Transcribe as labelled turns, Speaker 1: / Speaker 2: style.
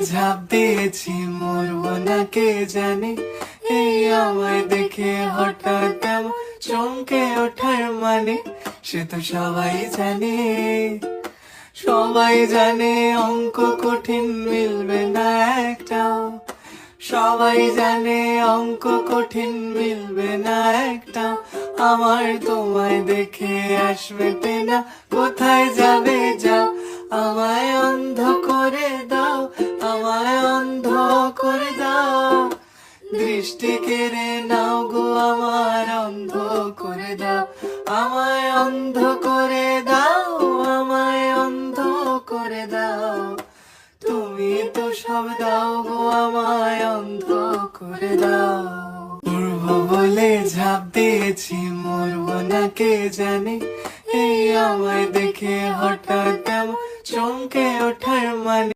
Speaker 1: ঝাঁপ দিয়েছি, মরবো না কে জানে। এই আমায় দেখে হঠাৎ এমন চমকে ওঠার মানে, সে তো সবাই জানে। সবাই জানে অঙ্ক কঠিন, মিলবে না একটাও। সবাই জানে অঙ্ক কঠিন, মিলবে না একটাও। আমার তোমায় দেখে আসবে না, কোথায় যাবে যাও। আমায় অন্ধ করে দাও, আমায় অন্ধ করে দাও। দৃষ্টি কেড়ে নাও গো আমার, অন্ধ করে দাও। আমায় অন্ধ করে দাও, আমায় অন্ধ করে দাও। তুমি তো সব দাও গো, আমায় অন্ধ করে দাও। উড়বো বলে ঝাঁপ দিয়েছি, মরবো না কে জানে। এই আমায় দেখে হঠাৎ এমন চমকে ওঠার মানে,